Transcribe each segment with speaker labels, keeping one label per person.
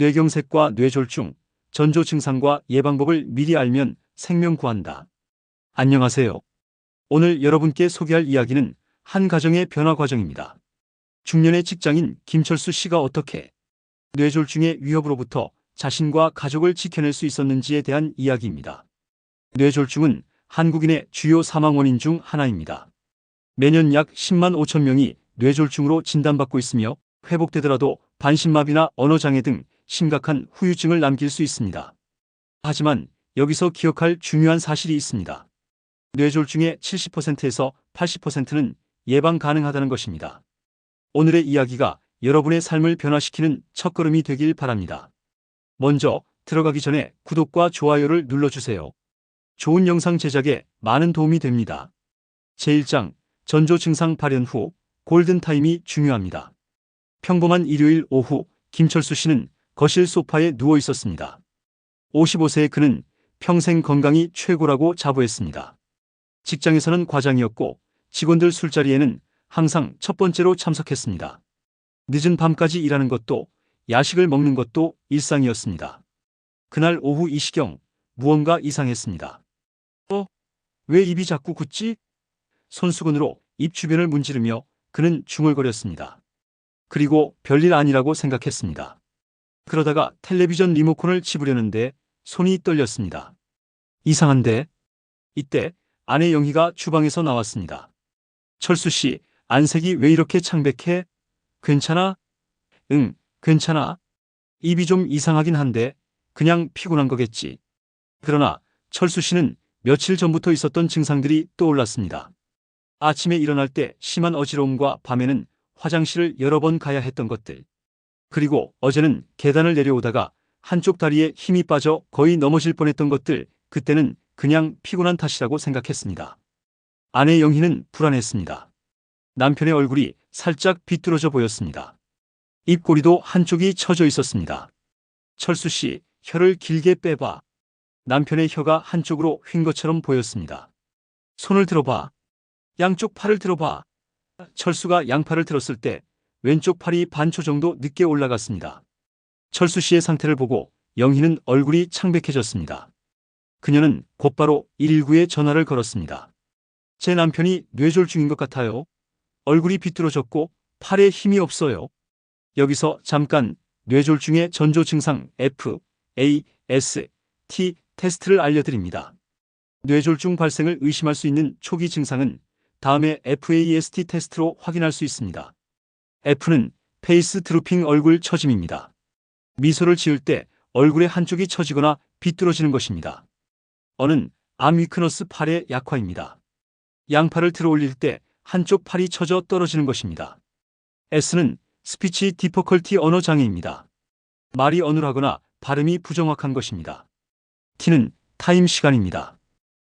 Speaker 1: 뇌경색과 뇌졸중, 전조 증상과 예방법을 미리 알면 생명 구한다. 안녕하세요. 오늘 여러분께 소개할 이야기는 한 가정의 변화 과정입니다. 중년의 직장인 김철수 씨가 어떻게 뇌졸중의 위협으로부터 자신과 가족을 지켜낼 수 있었는지에 대한 이야기입니다. 뇌졸중은 한국인의 주요 사망 원인 중 하나입니다. 매년 약 10만 5천 명이 뇌졸중으로 진단받고 있으며 회복되더라도 반신마비나 언어장애 등 심각한 후유증을 남길 수 있습니다. 하지만 여기서 기억할 중요한 사실이 있습니다. 뇌졸중의 70%에서 80%는 예방 가능하다는 것입니다. 오늘의 이야기가 여러분의 삶을 변화시키는 첫걸음이 되길 바랍니다. 먼저 들어가기 전에 구독과 좋아요를 눌러주세요. 좋은 영상 제작에 많은 도움이 됩니다. 제1장, 전조 증상 발현 후 골든타임이 중요합니다. 평범한 일요일 오후, 김철수 씨는 거실 소파에 누워 있었습니다. 55세의 그는 평생 건강이 최고라고 자부했습니다. 직장에서는 과장이었고 직원들 술자리에는 항상 첫 번째로 참석했습니다. 늦은 밤까지 일하는 것도 야식을 먹는 것도 일상이었습니다. 그날 오후 이 시경 무언가 이상했습니다. 왜 입이 자꾸 굳지? 손수건으로 입 주변을 문지르며 그는 중얼거렸습니다. 그리고 별일 아니라고 생각했습니다. 그러다가 텔레비전 리모컨을 집으려는데 손이 떨렸습니다. 이상한데? 이때 아내 영희가 주방에서 나왔습니다. 철수 씨, 안색이 왜 이렇게 창백해? 괜찮아? 응, 괜찮아. 입이 좀 이상하긴 한데 그냥 피곤한 거겠지. 그러나 철수 씨는 며칠 전부터 있었던 증상들이 떠올랐습니다. 아침에 일어날 때 심한 어지러움과 밤에는 화장실을 여러 번 가야 했던 것들. 그리고 어제는 계단을 내려오다가 한쪽 다리에 힘이 빠져 거의 넘어질 뻔했던 것들. 그때는 그냥 피곤한 탓이라고 생각했습니다. 아내 영희는 불안했습니다. 남편의 얼굴이 살짝 비뚤어져 보였습니다. 입꼬리도 한쪽이 처져 있었습니다. 철수 씨, 혀를 길게 빼봐. 남편의 혀가 한쪽으로 휜 것처럼 보였습니다. 손을 들어봐. 양쪽 팔을 들어봐. 철수가 양팔을 들었을 때 왼쪽 팔이 반초 정도 늦게 올라갔습니다. 철수 씨의 상태를 보고 영희는 얼굴이 창백해졌습니다. 그녀는 곧바로 119에 전화를 걸었습니다. 제 남편이 뇌졸중인 것 같아요. 얼굴이 비뚤어졌고 팔에 힘이 없어요. 여기서 잠깐 뇌졸중의 전조 증상 FAST 테스트를 알려드립니다. 뇌졸중 발생을 의심할 수 있는 초기 증상은 다음에 FAST 테스트로 확인할 수 있습니다. F는 페이스 드루핑 얼굴 처짐입니다. 미소를 지을 때 얼굴의 한쪽이 처지거나 비뚤어지는 것입니다. N은 암 위크너스 팔의 약화입니다. 양팔을 들어 올릴 때 한쪽 팔이 처져 떨어지는 것입니다. S는 스피치 디퍼컬티 언어 장애입니다. 말이 어눌하거나 발음이 부정확한 것입니다. T는 타임 시간입니다.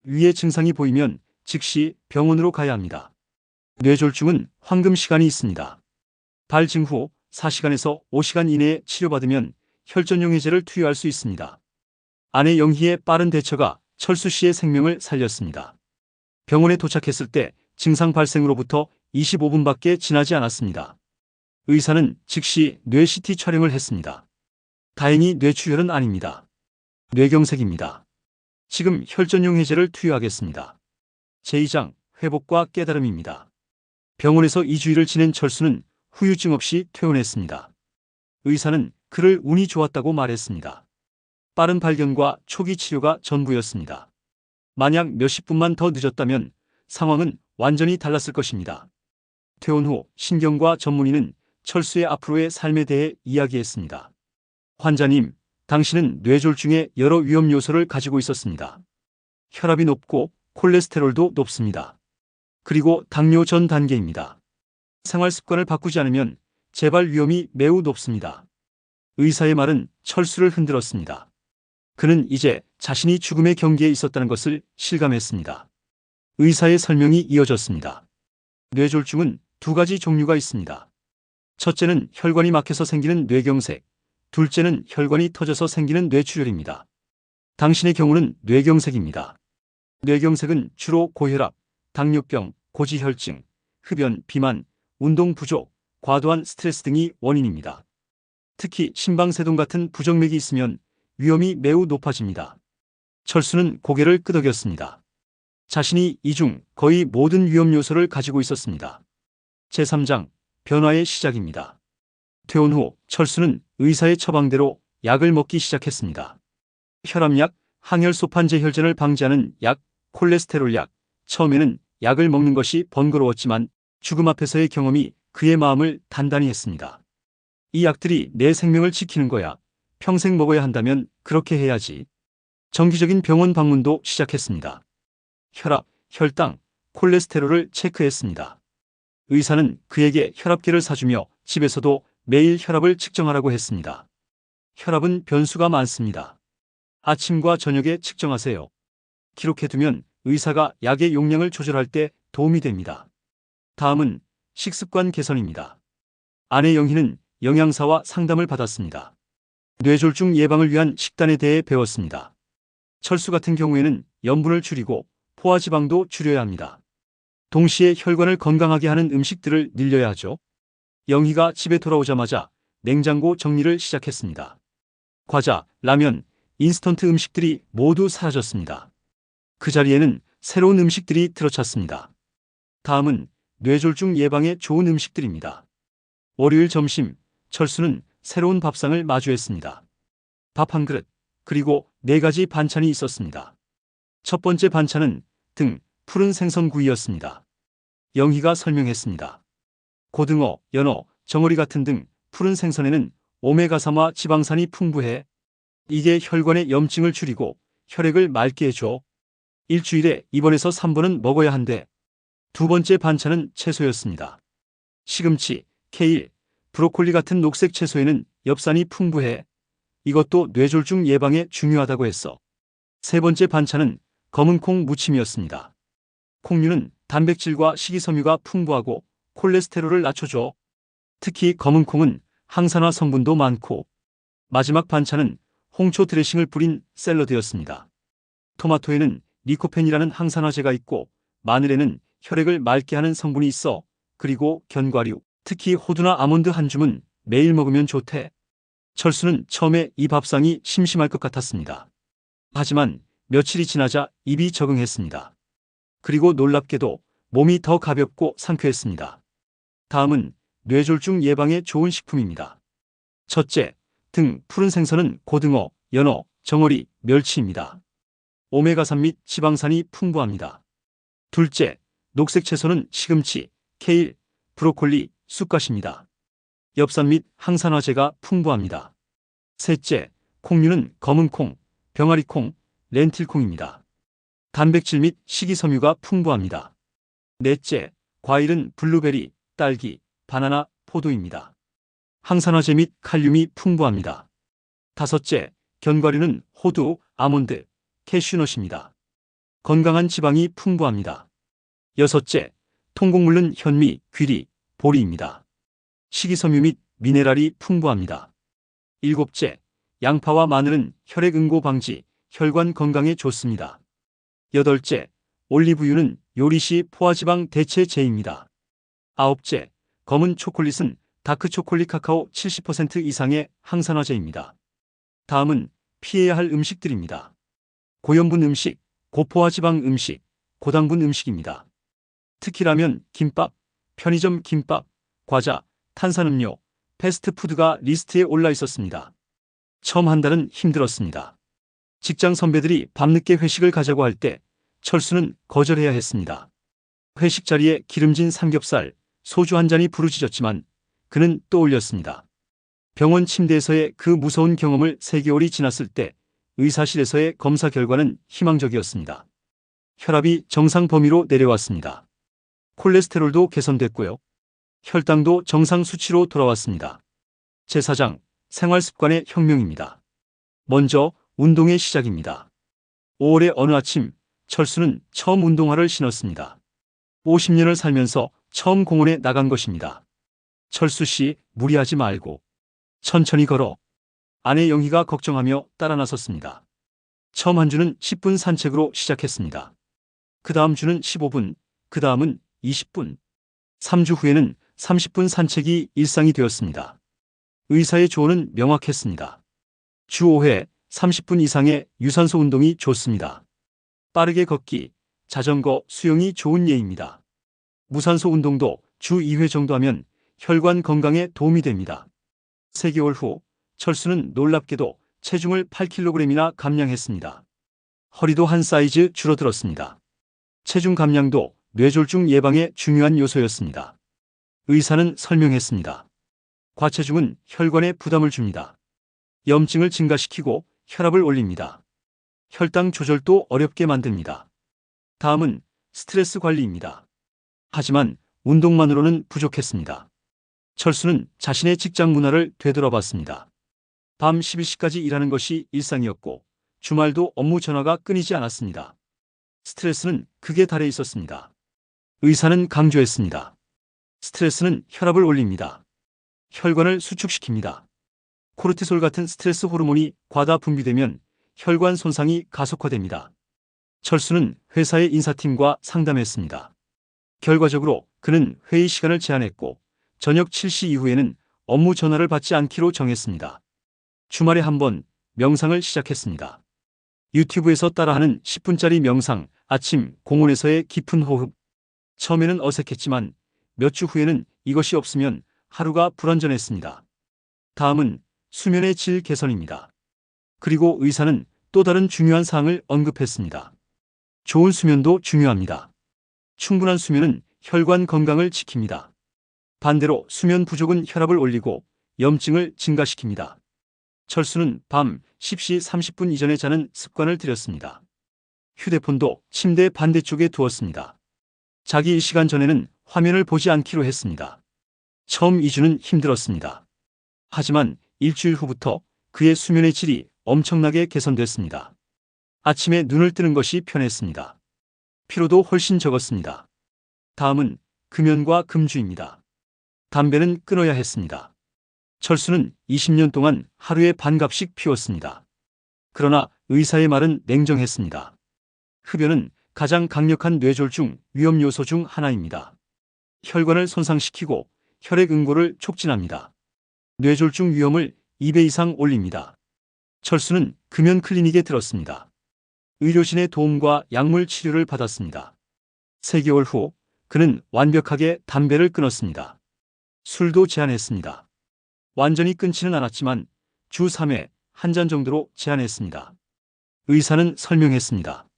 Speaker 1: 위의 증상이 보이면 즉시 병원으로 가야 합니다. 뇌졸중은 황금 시간이 있습니다. 발증 후 4시간에서 5시간 이내에 치료받으면 혈전용 해제를 투여할 수 있습니다. 아내 영희의 빠른 대처가 철수 씨의 생명을 살렸습니다. 병원에 도착했을 때 증상 발생으로부터 25분밖에 지나지 않았습니다. 의사는 즉시 뇌 CT 촬영을 했습니다. 다행히 뇌출혈은 아닙니다. 뇌경색입니다. 지금 혈전용 해제를 투여하겠습니다. 제2장 회복과 깨달음입니다. 병원에서 2주일을 지낸 철수는 후유증 없이 퇴원했습니다. 의사는 그를 운이 좋았다고 말했습니다. 빠른 발견과 초기 치료가 전부였습니다. 만약 몇십 분만 더 늦었다면 상황은 완전히 달랐을 것입니다. 퇴원 후 신경과 전문의는 철수의 앞으로의 삶에 대해 이야기했습니다. 환자님, 당신은 뇌졸중의 여러 위험 요소를 가지고 있었습니다. 혈압이 높고 콜레스테롤도 높습니다. 그리고 당뇨 전 단계입니다. 생활 습관을 바꾸지 않으면 재발 위험이 매우 높습니다. 의사의 말은 철수를 흔들었습니다. 그는 이제 자신이 죽음의 경계에 있었다는 것을 실감했습니다. 의사의 설명이 이어졌습니다. 뇌졸중은 두 가지 종류가 있습니다. 첫째는 혈관이 막혀서 생기는 뇌경색, 둘째는 혈관이 터져서 생기는 뇌출혈입니다. 당신의 경우는 뇌경색입니다. 뇌경색은 주로 고혈압, 당뇨병, 고지혈증, 흡연, 비만, 운동 부족, 과도한 스트레스 등이 원인입니다. 특히 심방세동 같은 부정맥이 있으면 위험이 매우 높아집니다. 철수는 고개를 끄덕였습니다. 자신이 이 중 거의 모든 위험 요소를 가지고 있었습니다. 제3장 변화의 시작입니다. 퇴원 후 철수는 의사의 처방대로 약을 먹기 시작했습니다. 혈압약, 항혈소판제 혈전을 방지하는 약, 콜레스테롤 약. 처음에는 약을 먹는 것이 번거로웠지만 죽음 앞에서의 경험이 그의 마음을 단단히 했습니다. 이 약들이 내 생명을 지키는 거야. 평생 먹어야 한다면 그렇게 해야지. 정기적인 병원 방문도 시작했습니다. 혈압, 혈당, 콜레스테롤을 체크했습니다. 의사는 그에게 혈압계를 사주며 집에서도 매일 혈압을 측정하라고 했습니다. 혈압은 변수가 많습니다. 아침과 저녁에 측정하세요. 기록해두면 의사가 약의 용량을 조절할 때 도움이 됩니다. 다음은 식습관 개선입니다. 아내 영희는 영양사와 상담을 받았습니다. 뇌졸중 예방을 위한 식단에 대해 배웠습니다. 철수 같은 경우에는 염분을 줄이고 포화지방도 줄여야 합니다. 동시에 혈관을 건강하게 하는 음식들을 늘려야 하죠. 영희가 집에 돌아오자마자 냉장고 정리를 시작했습니다. 과자, 라면, 인스턴트 음식들이 모두 사라졌습니다. 그 자리에는 새로운 음식들이 들어찼습니다. 다음은 뇌졸중 예방에 좋은 음식들입니다. 월요일 점심, 철수는 새로운 밥상을 마주했습니다. 밥 한 그릇, 그리고 4가지 반찬이 있었습니다. 첫 번째 반찬은 등, 푸른 생선구이였습니다. 영희가 설명했습니다. 고등어, 연어, 정어리 같은 등 푸른 생선에는 오메가3와 지방산이 풍부해 이게 혈관의 염증을 줄이고 혈액을 맑게 해줘. 일주일에 2번에서 3번은 먹어야 한대. 두 번째 반찬은 채소였습니다. 시금치, 케일, 브로콜리 같은 녹색 채소에는 엽산이 풍부해 이것도 뇌졸중 예방에 중요하다고 했어. 세 번째 반찬은 검은 콩 무침이었습니다. 콩류는 단백질과 식이섬유가 풍부하고 콜레스테롤을 낮춰줘. 특히 검은 콩은 항산화 성분도 많고. 마지막 반찬은 홍초 드레싱을 뿌린 샐러드였습니다. 토마토에는 리코펜이라는 항산화제가 있고 마늘에는 혈액을 맑게 하는 성분이 있어. 그리고 견과류, 특히 호두나 아몬드 한 줌은 매일 먹으면 좋대. 철수는 처음에 이 밥상이 심심할 것 같았습니다. 하지만 며칠이 지나자 입이 적응했습니다. 그리고 놀랍게도 몸이 더 가볍고 상쾌했습니다. 다음은 뇌졸중 예방에 좋은 식품입니다. 첫째, 등 푸른 생선은 고등어, 연어, 정어리, 멸치입니다. 오메가3 및 지방산이 풍부합니다. 둘째, 녹색 채소는 시금치, 케일, 브로콜리, 쑥갓입니다. 엽산 및 항산화제가 풍부합니다. 셋째, 콩류는 검은 콩, 병아리콩, 렌틸콩입니다. 단백질 및 식이섬유가 풍부합니다. 넷째, 과일은 블루베리, 딸기, 바나나, 포도입니다. 항산화제 및 칼륨이 풍부합니다. 다섯째, 견과류는 호두, 아몬드, 캐슈넛입니다. 건강한 지방이 풍부합니다. 여섯째, 통곡물은 현미, 귀리, 보리입니다. 식이섬유 및 미네랄이 풍부합니다. 일곱째, 양파와 마늘은 혈액 응고 방지, 혈관 건강에 좋습니다. 여덟째, 올리브유는 요리 시 포화지방 대체제입니다. 아홉째, 검은 초콜릿은 다크 초콜릿 카카오 70% 이상의 항산화제입니다. 다음은 피해야 할 음식들입니다. 고염분 음식, 고포화지방 음식, 고당분 음식입니다. 특히 라면, 김밥, 편의점 김밥, 과자, 탄산음료, 패스트푸드가 리스트에 올라 있었습니다. 처음 한 달은 힘들었습니다. 직장 선배들이 밤늦게 회식을 가자고 할 때 철수는 거절해야 했습니다. 회식 자리에 기름진 삼겹살, 소주 한 잔이 부르짖었지만 그는 떠올렸습니다. 병원 침대에서의 그 무서운 경험을 3개월이 지났을 때 의사실에서의 검사 결과는 희망적이었습니다. 혈압이 정상 범위로 내려왔습니다. 콜레스테롤도 개선됐고요. 혈당도 정상 수치로 돌아왔습니다. 제4장, 생활습관의 혁명입니다. 먼저 운동의 시작입니다. 5월의 어느 아침, 철수는 처음 운동화를 신었습니다. 50년을 살면서 처음 공원에 나간 것입니다. 철수 씨, 무리하지 말고 천천히 걸어. 아내 영희가 걱정하며 따라 나섰습니다. 처음 한 주는 10분 산책으로 시작했습니다. 그 다음 주는 15분, 그 다음은 20분. 3주 후에는 30분 산책이 일상이 되었습니다. 의사의 조언은 명확했습니다. 주 5회 30분 이상의 유산소 운동이 좋습니다. 빠르게 걷기, 자전거, 수영이 좋은 예입니다. 무산소 운동도 주 2회 정도 하면 혈관 건강에 도움이 됩니다. 3개월 후 철수는 놀랍게도 체중을 8kg이나 감량했습니다. 허리도 한 사이즈 줄어들었습니다. 체중 감량도 뇌졸중 예방에 중요한 요소였습니다. 의사는 설명했습니다. 과체중은 혈관에 부담을 줍니다. 염증을 증가시키고 혈압을 올립니다. 혈당 조절도 어렵게 만듭니다. 다음은 스트레스 관리입니다. 하지만 운동만으로는 부족했습니다. 철수는 자신의 직장 문화를 되돌아봤습니다. 밤 11시까지 일하는 것이 일상이었고 주말도 업무 전화가 끊이지 않았습니다. 스트레스는 극에 달해 있었습니다. 의사는 강조했습니다. 스트레스는 혈압을 올립니다. 혈관을 수축시킵니다. 코르티솔 같은 스트레스 호르몬이 과다 분비되면 혈관 손상이 가속화됩니다. 철수는 회사의 인사팀과 상담했습니다. 결과적으로 그는 회의 시간을 제한했고 저녁 7시 이후에는 업무 전화를 받지 않기로 정했습니다. 주말에 한 번 명상을 시작했습니다. 유튜브에서 따라하는 10분짜리 명상, 아침 공원에서의 깊은 호흡. 처음에는 어색했지만 몇 주 후에는 이것이 없으면 하루가 불완전했습니다. 다음은 수면의 질 개선입니다. 그리고 의사는 또 다른 중요한 사항을 언급했습니다. 좋은 수면도 중요합니다. 충분한 수면은 혈관 건강을 지킵니다. 반대로 수면 부족은 혈압을 올리고 염증을 증가시킵니다. 철수는 밤 10시 30분 이전에 자는 습관을 들였습니다. 휴대폰도 침대 반대쪽에 두었습니다. 자기 시간 전에는 화면을 보지 않기로 했습니다. 처음 2주는 힘들었습니다. 하지만 일주일 후부터 그의 수면의 질이 엄청나게 개선됐습니다. 아침에 눈을 뜨는 것이 편했습니다. 피로도 훨씬 적었습니다. 다음은 금연과 금주입니다. 담배는 끊어야 했습니다. 철수는 20년 동안 하루에 반갑씩 피웠습니다. 그러나 의사의 말은 냉정했습니다. 흡연은 가장 강력한 뇌졸중 위험 요소 중 하나입니다. 혈관을 손상시키고 혈액 응고를 촉진합니다. 뇌졸중 위험을 2배 이상 올립니다. 철수는 금연 클리닉에 들었습니다. 의료진의 도움과 약물 치료를 받았습니다. 3개월 후 그는 완벽하게 담배를 끊었습니다. 술도 제한했습니다. 완전히 끊지는 않았지만 주 3회 한 잔 정도로 제한했습니다. 의사는 설명했습니다.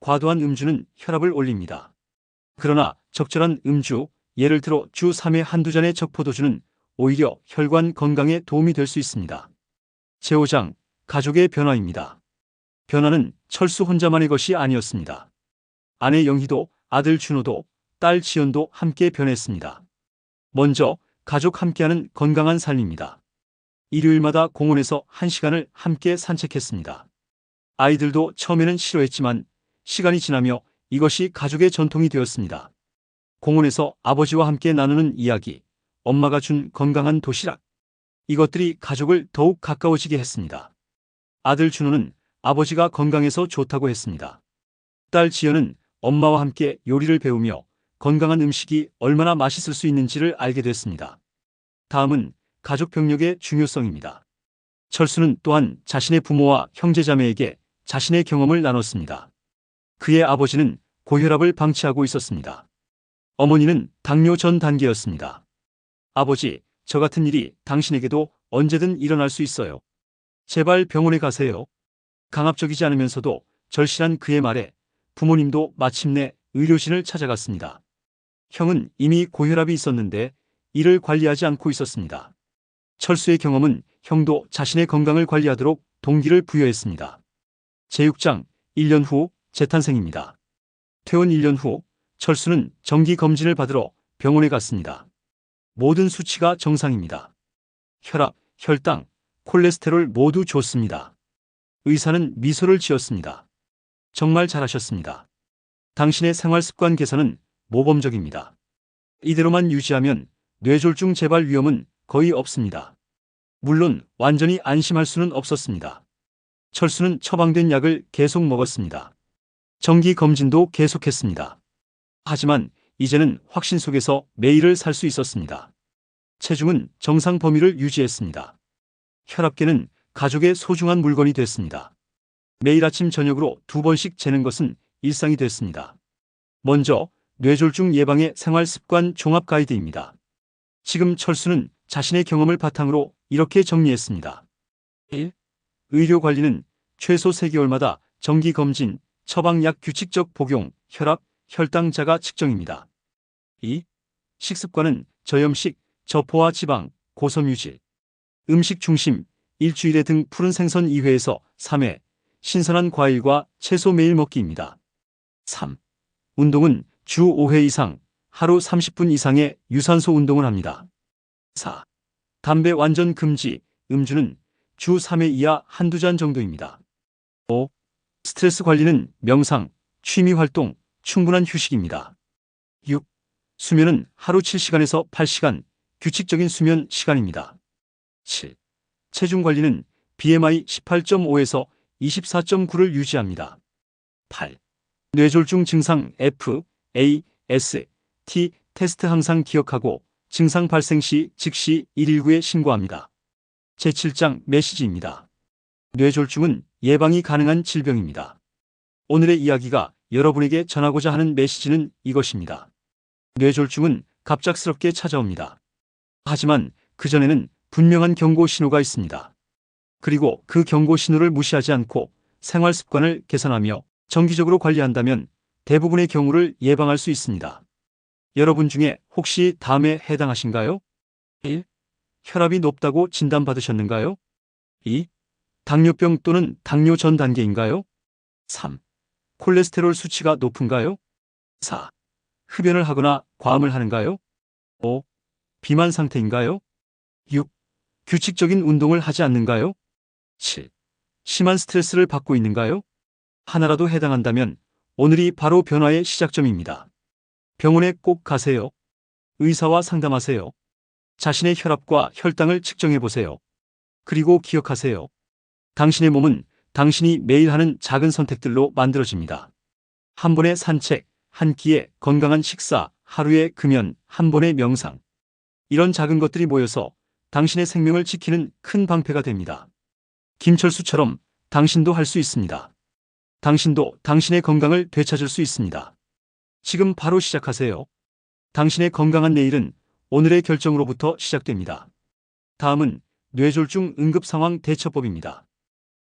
Speaker 1: 과도한 음주는 혈압을 올립니다. 그러나 적절한 음주, 예를 들어 주 3회 한두 잔의 적포도주는 오히려 혈관 건강에 도움이 될 수 있습니다. 제5장, 가족의 변화입니다. 변화는 철수 혼자만의 것이 아니었습니다. 아내 영희도, 아들 준호도, 딸 지연도 함께 변했습니다. 먼저 가족 함께하는 건강한 삶입니다. 일요일마다 공원에서 1시간을 함께 산책했습니다. 아이들도 처음에는 싫어했지만 시간이 지나며 이것이 가족의 전통이 되었습니다. 공원에서 아버지와 함께 나누는 이야기, 엄마가 준 건강한 도시락. 이것들이 가족을 더욱 가까워지게 했습니다. 아들 준호는 아버지가 건강해서 좋다고 했습니다. 딸 지연은 엄마와 함께 요리를 배우며 건강한 음식이 얼마나 맛있을 수 있는지를 알게 됐습니다. 다음은 가족 병력의 중요성입니다. 철수는 또한 자신의 부모와 형제자매에게 자신의 경험을 나눴습니다. 그의 아버지는 고혈압을 방치하고 있었습니다. 어머니는 당뇨 전 단계였습니다. 아버지, 저 같은 일이 당신에게도 언제든 일어날 수 있어요. 제발 병원에 가세요. 강압적이지 않으면서도 절실한 그의 말에 부모님도 마침내 의료진을 찾아갔습니다. 형은 이미 고혈압이 있었는데 이를 관리하지 않고 있었습니다. 철수의 경험은 형도 자신의 건강을 관리하도록 동기를 부여했습니다. 제6장, 1년 후 재탄생입니다. 퇴원 1년 후 철수는 정기 검진을 받으러 병원에 갔습니다. 모든 수치가 정상입니다. 혈압, 혈당, 콜레스테롤 모두 좋습니다. 의사는 미소를 지었습니다. 정말 잘하셨습니다. 당신의 생활 습관 개선은 모범적입니다. 이대로만 유지하면 뇌졸중 재발 위험은 거의 없습니다. 물론 완전히 안심할 수는 없었습니다. 철수는 처방된 약을 계속 먹었습니다. 정기 검진도 계속했습니다. 하지만 이제는 확신 속에서 매일을 살 수 있었습니다. 체중은 정상 범위를 유지했습니다. 혈압계는 가족의 소중한 물건이 됐습니다. 매일 아침 저녁으로 2번씩 재는 것은 일상이 됐습니다. 먼저 뇌졸중 예방의 생활습관 종합 가이드입니다. 지금 철수는 자신의 경험을 바탕으로 이렇게 정리했습니다. 1. 의료관리는 최소 3개월마다 정기검진, 처방약 규칙적 복용, 혈압, 혈당 자가 측정입니다. 2. 식습관은 저염식, 저포화 지방, 고섬 유지. 음식 중심, 일주일에 등 푸른 생선 2회에서 3회, 신선한 과일과 채소 매일 먹기입니다. 3. 운동은 주 5회 이상, 하루 30분 이상의 유산소 운동을 합니다. 4. 담배 완전 금지, 음주는 주 3회 이하 한두 잔 정도입니다. 5. 스트레스 관리는 명상, 취미 활동, 충분한 휴식입니다. 6. 수면은 하루 7시간에서 8시간, 규칙적인 수면 시간입니다. 7. 체중 관리는 BMI 18.5에서 24.9를 유지합니다. 8. 뇌졸중 증상 F, A, S, T 테스트 항상 기억하고 증상 발생 시 즉시 119에 신고합니다. 제7장 메시지입니다. 뇌졸중은 예방이 가능한 질병입니다. 오늘의 이야기가 여러분에게 전하고자 하는 메시지는 이것입니다. 뇌졸중은 갑작스럽게 찾아옵니다. 하지만 그전에는 분명한 경고 신호가 있습니다. 그리고 그 경고 신호를 무시하지 않고 생활 습관을 개선하며 정기적으로 관리한다면 대부분의 경우를 예방할 수 있습니다. 여러분 중에 혹시 다음에 해당하신가요? 1. 혈압이 높다고 진단받으셨는가요? 2. 당뇨병 또는 당뇨 전 단계인가요? 3. 콜레스테롤 수치가 높은가요? 4. 흡연을 하거나 과음을 하는가요? 5. 비만 상태인가요? 6. 규칙적인 운동을 하지 않는가요? 7. 심한 스트레스를 받고 있는가요? 하나라도 해당한다면 오늘이 바로 변화의 시작점입니다. 병원에 꼭 가세요. 의사와 상담하세요. 자신의 혈압과 혈당을 측정해 보세요. 그리고 기억하세요. 당신의 몸은 당신이 매일 하는 작은 선택들로 만들어집니다. 한 번의 산책, 한 끼의 건강한 식사, 하루의 금연, 한 번의 명상. 이런 작은 것들이 모여서 당신의 생명을 지키는 큰 방패가 됩니다. 김철수처럼 당신도 할 수 있습니다. 당신도 당신의 건강을 되찾을 수 있습니다. 지금 바로 시작하세요. 당신의 건강한 내일은 오늘의 결정으로부터 시작됩니다. 다음은 뇌졸중 응급상황 대처법입니다.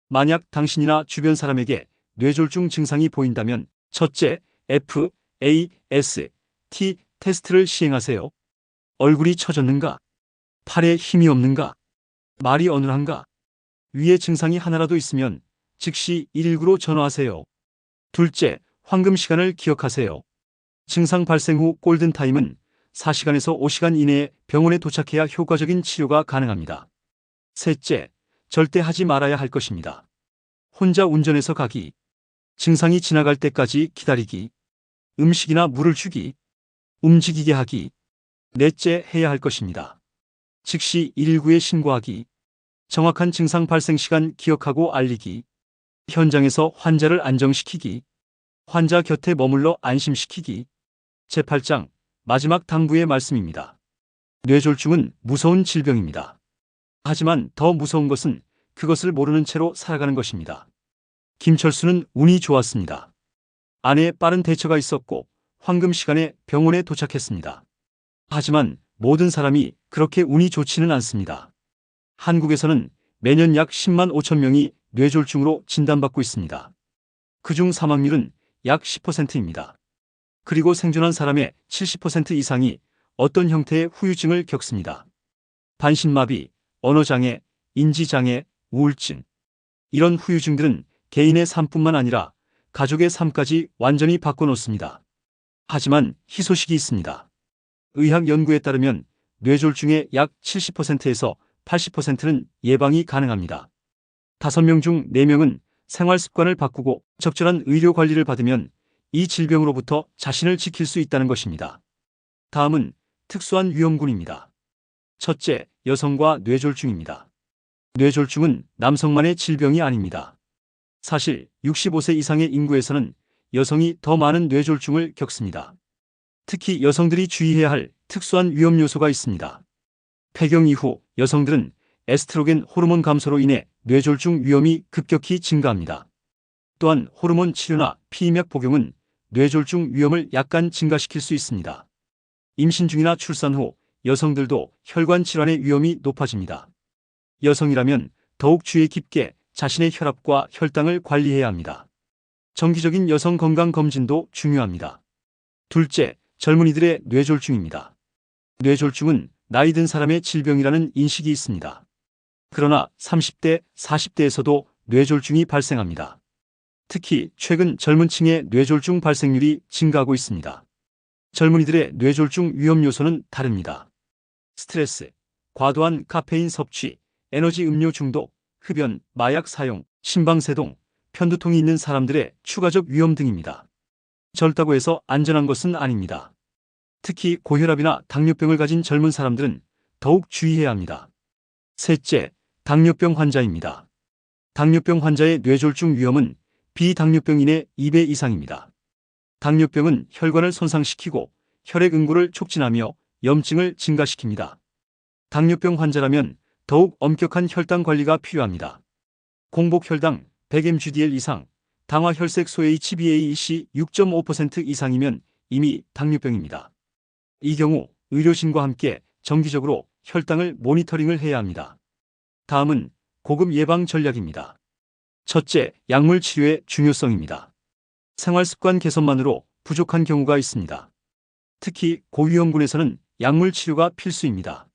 Speaker 1: 만약 당신이나 주변 사람에게 뇌졸중 증상이 보인다면 첫째, F, A, S, T 테스트를 시행하세요. 얼굴이 처졌는가? 팔에 힘이 없는가? 말이 어눌한가? 위의 증상이 하나라도 있으면 즉시 119로 전화하세요. 둘째, 황금 시간을 기억하세요. 증상 발생 후 골든타임은 4시간에서 5시간 이내에 병원에 도착해야 효과적인 치료가 가능합니다. 셋째, 절대 하지 말아야 할 것입니다. 혼자 운전해서 가기. 증상이 지나갈 때까지 기다리기. 음식이나 물을 주기. 움직이게 하기. 넷째, 해야 할 것입니다. 즉시 119에 신고하기. 정확한 증상 발생 시간 기억하고 알리기. 현장에서 환자를 안정시키기. 환자 곁에 머물러 안심시키기. 제8장 마지막 당부의 말씀입니다. 뇌졸중은 무서운 질병입니다. 하지만 더 무서운 것은 그것을 모르는 채로 살아가는 것입니다. 김철수는 운이 좋았습니다. 아내의 빠른 대처가 있었고 황금 시간에 병원에 도착했습니다. 하지만 모든 사람이 그렇게 운이 좋지는 않습니다. 한국에서는 매년 약 10만 5천 명이 뇌졸중으로 진단받고 있습니다. 그중 사망률은 약 10%입니다. 그리고 생존한 사람의 70% 이상이 어떤 형태의 후유증을 겪습니다. 반신마비, 언어장애, 인지장애, 우울증. 이런 후유증들은 개인의 삶뿐만 아니라 가족의 삶까지 완전히 바꿔놓습니다. 하지만 희소식이 있습니다. 의학 연구에 따르면 뇌졸중의 약 70%에서 80%는 예방이 가능합니다. 5명 중 4명은 생활 습관을 바꾸고 적절한 의료 관리를 받으면 이 질병으로부터 자신을 지킬 수 있다는 것입니다. 다음은 특수한 위험군입니다. 첫째, 여성과 뇌졸중입니다. 뇌졸중은 남성만의 질병이 아닙니다. 사실 65세 이상의 인구에서는 여성이 더 많은 뇌졸중을 겪습니다. 특히 여성들이 주의해야 할 특수한 위험 요소가 있습니다. 폐경 이후 여성들은 에스트로겐 호르몬 감소로 인해 뇌졸중 위험이 급격히 증가합니다. 또한 호르몬 치료나 피임약 복용은 뇌졸중 위험을 약간 증가시킬 수 있습니다. 임신 중이나 출산 후 여성들도 혈관 질환의 위험이 높아집니다. 여성이라면 더욱 주의 깊게 자신의 혈압과 혈당을 관리해야 합니다. 정기적인 여성 건강 검진도 중요합니다. 둘째, 젊은이들의 뇌졸중입니다. 뇌졸중은 나이 든 사람의 질병이라는 인식이 있습니다. 그러나 30대, 40대에서도 뇌졸중이 발생합니다. 특히 최근 젊은 층의 뇌졸중 발생률이 증가하고 있습니다. 젊은이들의 뇌졸중 위험 요소는 다릅니다. 스트레스, 과도한 카페인 섭취, 에너지 음료 중독, 흡연, 마약 사용, 심방세동, 편두통이 있는 사람들의 추가적 위험 등입니다. 젊다고 해서 안전한 것은 아닙니다. 특히 고혈압이나 당뇨병을 가진 젊은 사람들은 더욱 주의해야 합니다. 셋째, 당뇨병 환자입니다. 당뇨병 환자의 뇌졸중 위험은 비당뇨병인의 2배 이상입니다. 당뇨병은 혈관을 손상시키고 혈액 응고를 촉진하며 염증을 증가시킵니다. 당뇨병 환자라면 더욱 엄격한 혈당 관리가 필요합니다. 공복혈당 100mg/dl 이상, 당화혈색소 HbA1c 6.5% 이상이면 이미 당뇨병입니다. 이 경우 의료진과 함께 정기적으로 혈당을 모니터링을 해야 합니다. 다음은 고급 예방 전략입니다. 첫째, 약물 치료의 중요성입니다. 생활습관 개선만으로 부족한 경우가 있습니다. 특히 고위험군에서는 약물 치료가 필수입니다.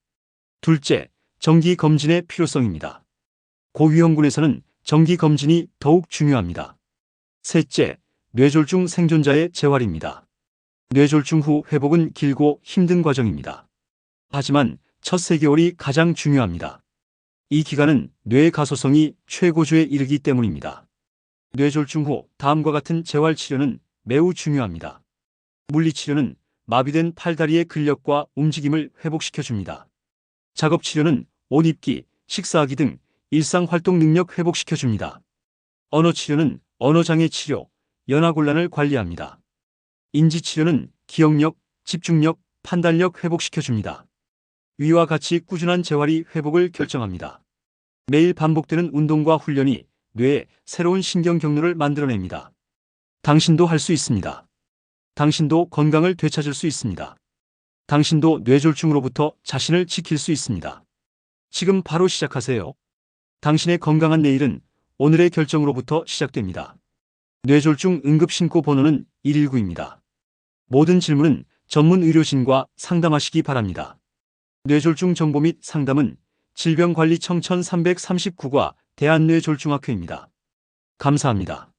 Speaker 1: 둘째, 정기 검진의 필요성입니다. 고위험군에서는 정기 검진이 더욱 중요합니다. 셋째, 뇌졸중 생존자의 재활입니다. 뇌졸중 후 회복은 길고 힘든 과정입니다. 하지만 첫 3개월이 가장 중요합니다. 이 기간은 뇌의 가소성이 최고조에 이르기 때문입니다. 뇌졸중 후 다음과 같은 재활치료는 매우 중요합니다. 물리치료는 마비된 팔다리의 근력과 움직임을 회복시켜줍니다. 작업치료는 옷 입기, 식사하기 등 일상활동 능력 회복시켜줍니다. 언어치료는 언어장애 치료, 연화곤란을 관리합니다. 인지치료는 기억력, 집중력, 판단력 회복시켜줍니다. 위와 같이 꾸준한 재활이 회복을 결정합니다. 매일 반복되는 운동과 훈련이 뇌에 새로운 신경 경로를 만들어냅니다. 당신도 할 수 있습니다. 당신도 건강을 되찾을 수 있습니다. 당신도 뇌졸중으로부터 자신을 지킬 수 있습니다. 지금 바로 시작하세요. 당신의 건강한 내일은 오늘의 결정으로부터 시작됩니다. 뇌졸중 응급신고 번호는 119입니다. 모든 질문은 전문 의료진과 상담하시기 바랍니다. 뇌졸중 정보 및 상담은 질병관리청 1339과 대한뇌졸중학회입니다. 감사합니다.